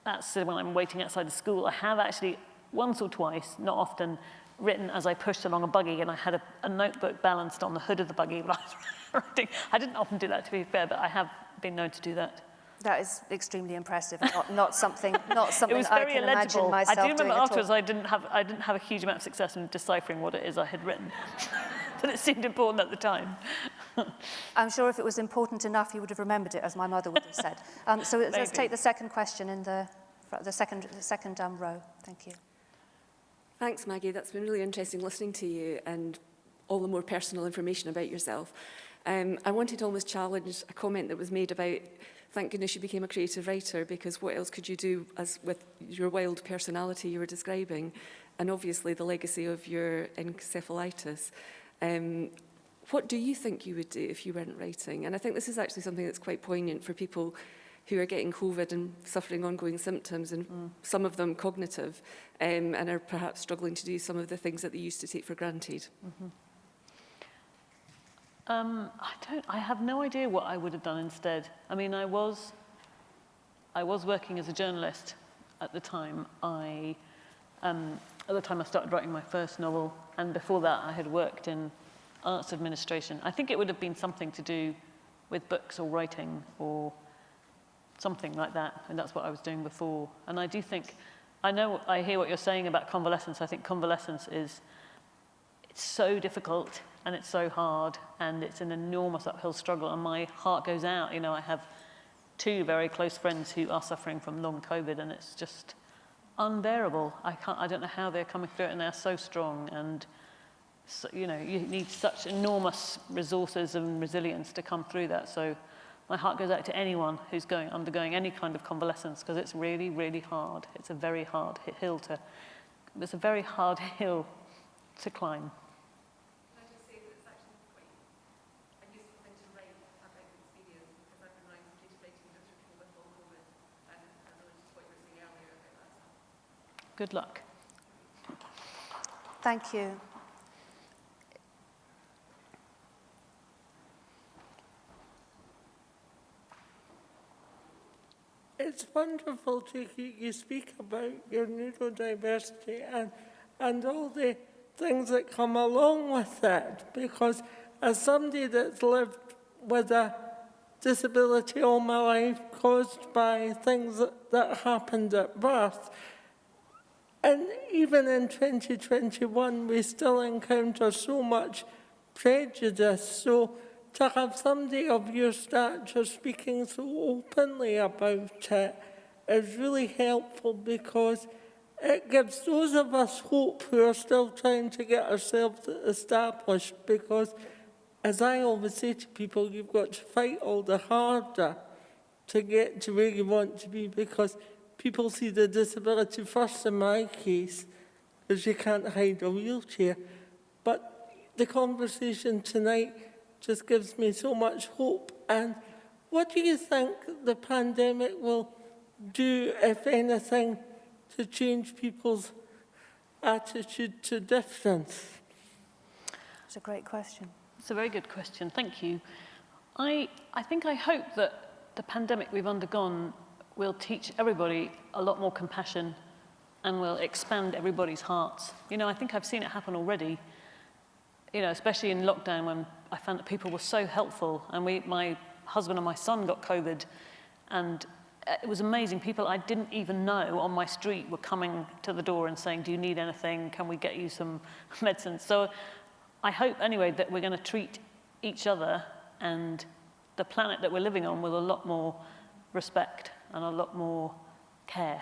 that's when I'm waiting outside the school. I have actually once or twice, not often, written as I pushed along a buggy, and I had a notebook balanced on the hood of the buggy while I was writing. I didn't often do that, to be fair, but I have been known to do that. That is extremely impressive. Not something It was I very can illegible. imagine myself I do remember doing afterwards I didn't have a huge amount of success in deciphering what it is I had written, but it seemed important at the time. I'm sure if it was important enough, you would have remembered it, as my mother would have said. So let's take the second question in the second row. Thank you. Thanks, Maggie. That's been really interesting listening to you and all the more personal information about yourself. I wanted to almost challenge a comment that was made about, thank goodness you became a creative writer, because what else could you do as with your wild personality you were describing, and obviously the legacy of your encephalitis. What do you think you would do if you weren't writing? And I think this is actually something that's quite poignant for people who are getting COVID and suffering ongoing symptoms, and some of them cognitive, and are perhaps struggling to do some of the things that they used to take for granted. Mm-hmm. I have no idea what I would have done instead. I mean, I was working as a journalist at the time. At the time I started writing my first novel, and before that I had worked in arts administration. I think it would have been something to do with books or writing or something like that, and that's what I was doing before. And I do think, I hear what you're saying about convalescence. I think convalescence it's so difficult and it's so hard and it's an enormous uphill struggle, and my heart goes out. You know, I have 2 very close friends who are suffering from long COVID, and it's just unbearable. I don't know how they're coming through it, and they're so strong, and so, you know, you need such enormous resources and resilience to come through that. So my heart goes out to anyone who's undergoing any kind of convalescence, because it's really, really hard. It's a very hard hill to climb. Good luck. Thank you. It's wonderful to hear you speak about your neurodiversity and all the things that come along with it, because as somebody that's lived with a disability all my life caused by things that happened at birth, and even in 2021, we still encounter so much prejudice. So to have somebody of your stature speaking so openly about it is really helpful because it gives those of us hope who are still trying to get ourselves established, because, as I always say to people, you've got to fight all the harder to get to where you want to be, because people see the disability first in my case, because you can't hide a wheelchair. But the conversation tonight just gives me so much hope. And what do you think the pandemic will do, if anything, to change people's attitude to difference? It's a great question. It's a very good question, thank you. I hope that the pandemic we've undergone will teach everybody a lot more compassion and will expand everybody's hearts. You know, I think I've seen it happen already, you know, especially in lockdown when I found that people were so helpful, and my husband and my son got COVID, and it was amazing. People I didn't even know on my street were coming to the door and saying, do you need anything? Can we get you some medicine? So I hope anyway that we're going to treat each other and the planet that we're living on with a lot more respect and a lot more care.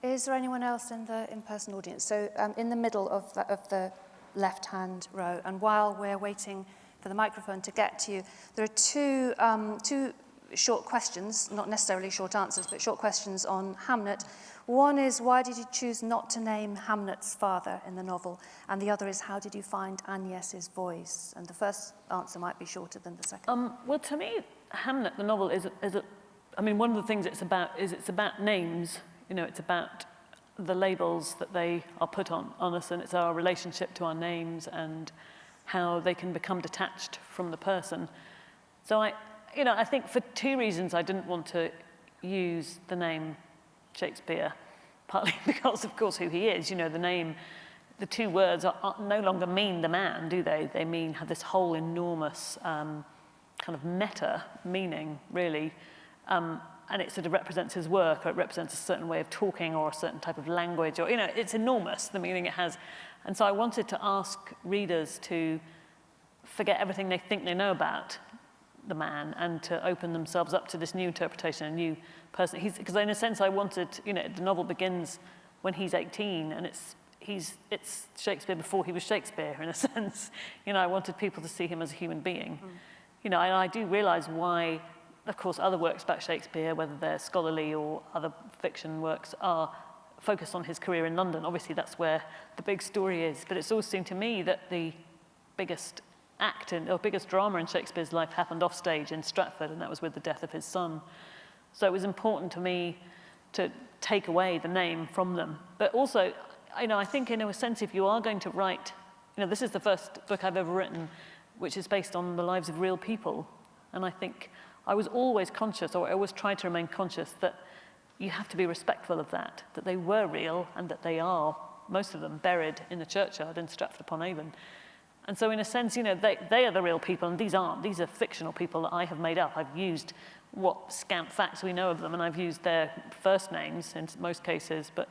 Is there anyone else in the in-person audience? So in the middle of the left-hand row, and while we're waiting for the microphone to get to you, there are two short questions, not necessarily short answers, but short questions on Hamnet. One is, why did you choose not to name Hamnet's father in the novel? And the other is, how did you find Agnes's voice? And the first answer might be shorter than the second. Well, to me, Hamnet, the novel, one of the things it's about names. You know, it's about the labels that they are put on us, and it's our relationship to our names and how they can become detached from the person. So I think for two reasons I didn't want to use the name Shakespeare, partly because, of course, who he is. You know, the name, the two words are no longer mean the man, do they? They have this whole enormous kind of meta meaning, really. And it sort of represents his work, or it represents a certain way of talking or a certain type of language, or, you know, it's enormous, the meaning it has. And so I wanted to ask readers to forget everything they think they know about the man and to open themselves up to this new interpretation, a new person. Because in a sense I wanted, you know, the novel begins when he's 18, and it's Shakespeare before he was Shakespeare, in a sense. You know, I wanted people to see him as a human being. You know, and I do realize why, of course, other works about Shakespeare, whether they're scholarly or other fiction works, are focused on his career in London. Obviously, that's where the big story is. But it's always seemed to me that the biggest biggest drama in Shakespeare's life happened off stage in Stratford, and that was with the death of his son. So it was important to me to take away the name from them. But also, you know, I think in a sense, if you are going to write, you know, this is the first book I've ever written which is based on the lives of real people. And I think I was always conscious, or I always tried to remain conscious, that you have to be respectful of that they were real and that they are, most of them, buried in the churchyard in Stratford-upon-Avon. And so in a sense, you know, they are the real people, and these aren't. These are fictional people that I have made up. I've used what scant facts we know of them, and I've used their first names in most cases, but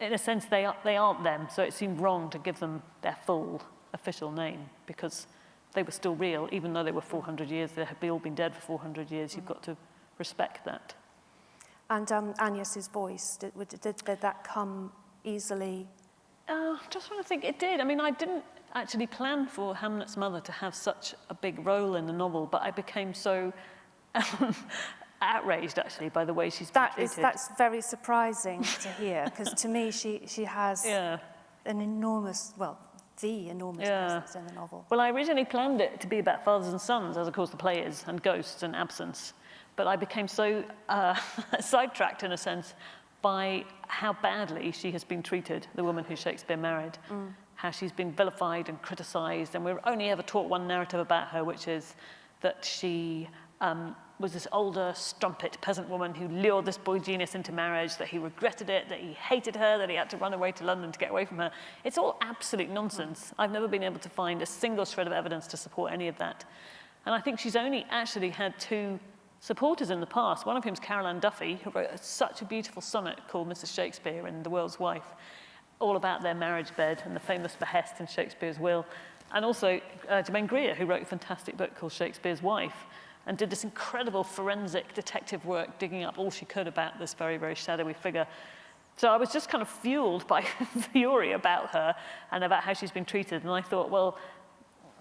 in a sense, they aren't them, so it seemed wrong to give them their full official name, because they were still real, even though they were 400 years, they had all been dead for 400 years. You've got to respect that. And Agnes's voice, did that come easily? Just trying to think, it did. I mean, I didn't actually plan for Hamnet's mother to have such a big role in the novel, but I became so outraged, actually, by the way she's been treated. That's very surprising to hear, because to me, she has an enormous, the enormous presence in the novel. Well, I originally planned it to be about fathers and sons, as of course the play is, and ghosts and absence. But I became so sidetracked, in a sense, by how badly she has been treated, the woman who Shakespeare married, how she's been vilified and criticised, and we're only ever taught one narrative about her, which is that she was this older, strumpet peasant woman who lured this boy genius into marriage, that he regretted it, that he hated her, that he had to run away to London to get away from her. It's all absolute nonsense. I've never been able to find a single shred of evidence to support any of that. And I think she's only actually had two supporters in the past, one of whom is Caroline Duffy, who wrote such a beautiful sonnet called Mrs. Shakespeare in The World's Wife. all about their marriage bed and the famous behest in Shakespeare's will. And also Germaine Greer, who wrote a fantastic book called Shakespeare's Wife, and did this incredible forensic detective work, digging up all she could about this very, very shadowy figure. So I was just kind of fueled by fury about her and about how she's been treated. And I thought, well,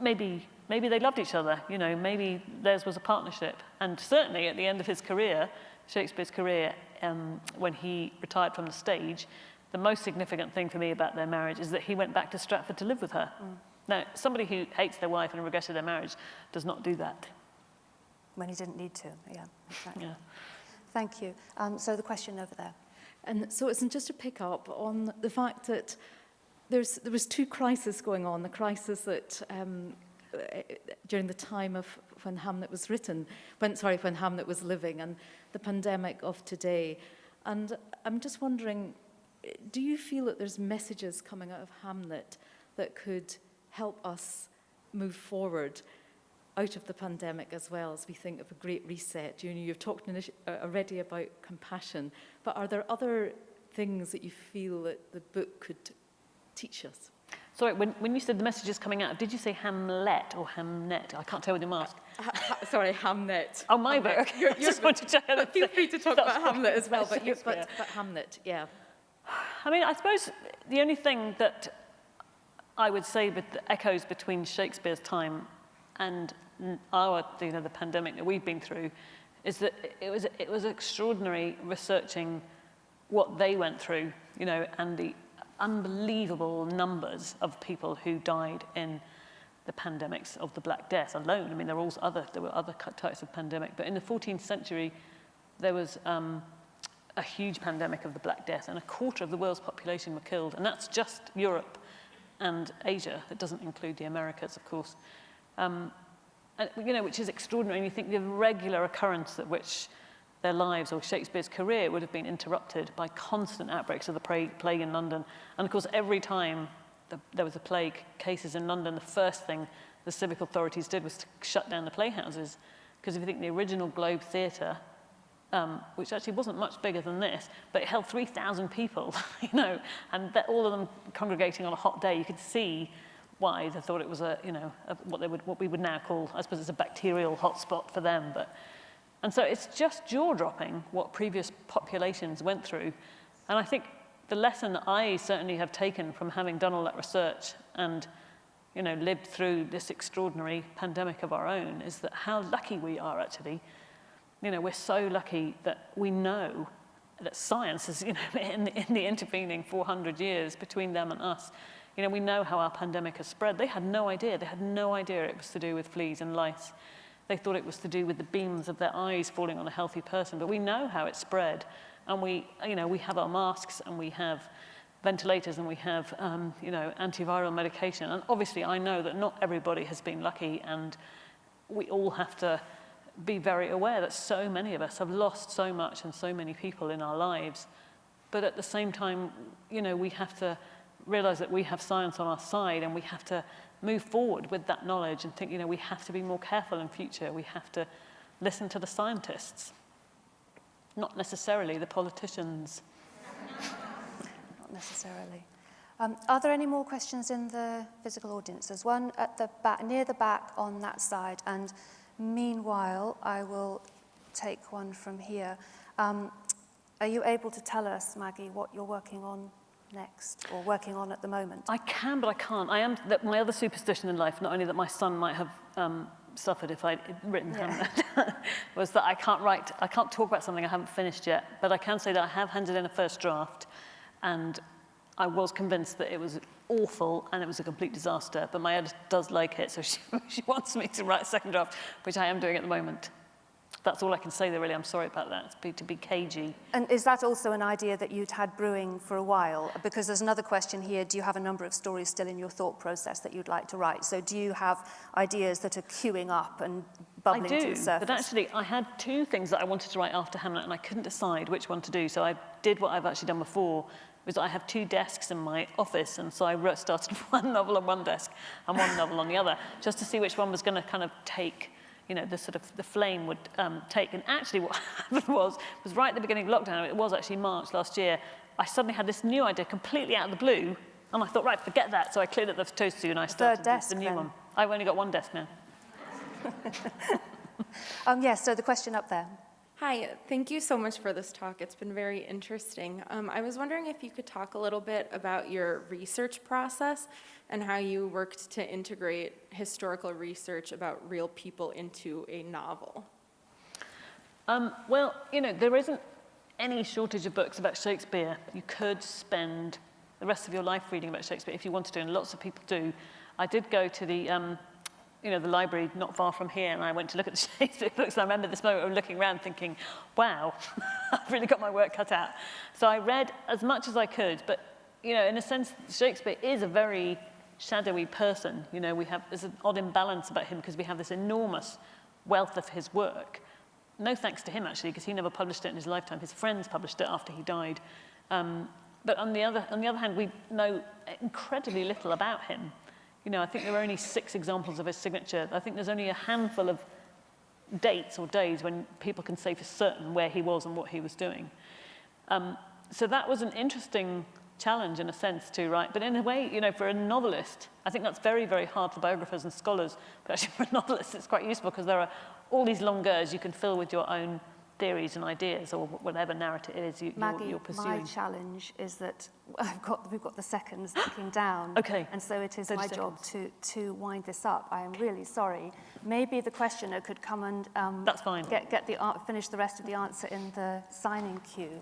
maybe they loved each other. You know, maybe theirs was a partnership. And certainly at the end of his career, Shakespeare's career, when he retired from the stage, the most significant thing for me about their marriage is that he went back to Stratford to live with her. Now, somebody who hates their wife and regretted their marriage does not do that. When he didn't need to, yeah. Exactly. Yeah. Thank you. So the question over there. And so it's just to pick up on the fact that there was two crises going on. The crisis that during the time of when Hamnet was written, when Hamnet was living, and the pandemic of today. And I'm just wondering, do you feel that there's messages coming out of Hamnet that could help us move forward out of the pandemic, as well as we think of a great reset? You know, you've talked already about compassion, but are there other things that you feel that the book could teach us? Sorry, when you said the messages coming out, did you say Hamlet or Hamnet? I can't tell with your mask. Sorry, Hamnet. Oh, my book. You're just want to check. But feel free to talk about Hamlet as well, but Hamnet, yeah. I mean, I suppose the only thing that I would say with the echoes between Shakespeare's time and our, the pandemic that we've been through, is that it was extraordinary researching what they went through, you know, and the unbelievable numbers of people who died in the pandemics of the Black Death alone. I mean, there were other types of pandemic, but in the 14th century, there was a huge pandemic of the Black Death, and a quarter of the world's population were killed, and that's just Europe and Asia. It doesn't include the Americas, of course. And, you know, which is extraordinary. And you think the regular occurrence at which their lives or Shakespeare's career would have been interrupted by constant outbreaks of the plague in London. And of course, every time there was a plague cases in London, the first thing the civic authorities did was to shut down the playhouses. Because if you think the original Globe Theatre, which actually wasn't much bigger than this, but it held 3,000 people, you know, and all of them congregating on a hot day, you could see why they thought it was what we would now call, I suppose it's a bacterial hotspot for them. And so it's just jaw-dropping what previous populations went through. And I think the lesson that I certainly have taken from having done all that research and, you know, lived through this extraordinary pandemic of our own is that how lucky we are actually. You know, we're so lucky that we know that science is, you know, in the intervening 400 years between them and us, you know, we know how our pandemic has spread. They had no idea. They had no idea it was to do with fleas and lice. They thought it was to do with the beams of their eyes falling on a healthy person. But we know how it spread. And we have our masks, and we have ventilators, and we have, antiviral medication. And obviously, I know that not everybody has been lucky, and we all have to be very aware that so many of us have lost so much and so many people in our lives. But at the same time, you know, we have to realize that we have science on our side, and we have to move forward with that knowledge and think, you know, we have to be more careful in future. We have to listen to the scientists, not necessarily the politicians. Not necessarily. Are there any more questions in the physical audience? There's one at the back, near the back on that side, and meanwhile, I will take one from here. Are you able to tell us, Maggie, what you're working on next, or working on at the moment? I can, but I can't. My other superstition in life, not only that my son might have suffered if I'd written Hamnet, was that I can't talk about something I haven't finished yet, but I can say that I have handed in a first draft, and I was convinced that it was awful and it was a complete disaster, but my editor does like it, so she wants me to write a second draft, which I am doing at the moment. That's all I can say there, really. I'm sorry about that, to be cagey. And is that also an idea that you'd had brewing for a while? Because there's another question here. Do you have a number of stories still in your thought process that you'd like to write? So do you have ideas that are queuing up and bubbling to the surface? I do, but actually I had two things that I wanted to write after Hamnet, and I couldn't decide which one to do. So I did what I've actually done before, was I have two desks in my office, and so I started one novel on one desk and one novel on the other, just to see which one was going to kind of take, you know, the flame would take. And actually what happened was right at the beginning of lockdown, it was actually March last year, I suddenly had this new idea completely out of the blue, and I thought, right, forget that. So I cleared up the toast to you, and I started the new one. I've only got one desk now. Yes, so the question up there. Hi, thank you so much for this talk. It's been very interesting. I was wondering if you could talk a little bit about your research process and how you worked to integrate historical research about real people into a novel. Well, you know, there isn't any shortage of books about Shakespeare. You could spend the rest of your life reading about Shakespeare if you wanted to, and lots of people do. I did go to the the library not far from here, and I went to look at the Shakespeare books, and I remember this moment of looking around thinking, wow, I've really got my work cut out. So I read as much as I could, but, you know, in a sense, Shakespeare is a very shadowy person. You know, there's an odd imbalance about him because we have this enormous wealth of his work. No thanks to him, actually, because he never published it in his lifetime. His friends published it after he died. But on the other hand, we know incredibly little about him. You know, I think there are only 6 examples of his signature. I think there's only a handful of dates or days when people can say for certain where he was and what he was doing. So that was an interesting challenge in a sense to write. But in a way, you know, for a novelist, I think that's very, very hard for biographers and scholars. But actually for a novelist, it's quite useful because there are all these longueurs you can fill with your own theories and ideas or whatever narrative it is you're pursuing. Maggie, my challenge is that we've got the seconds ticking down. Okay. And so it is my job to wind this up. I am really sorry. Maybe the questioner could come and that's fine. Finish the rest of the answer in the signing queue.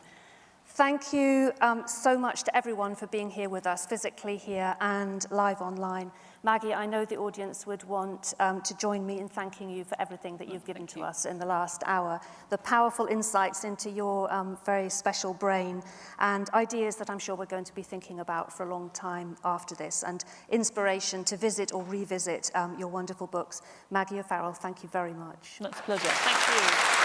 Thank you so much to everyone for being here with us, physically here and live online. Maggie, I know the audience would want to join me in thanking you for everything that you've given to us in the last hour. The powerful insights into your very special brain and ideas that I'm sure we're going to be thinking about for a long time after this, and inspiration to visit or revisit your wonderful books. Maggie O'Farrell, thank you very much. That's a pleasure. Thank you.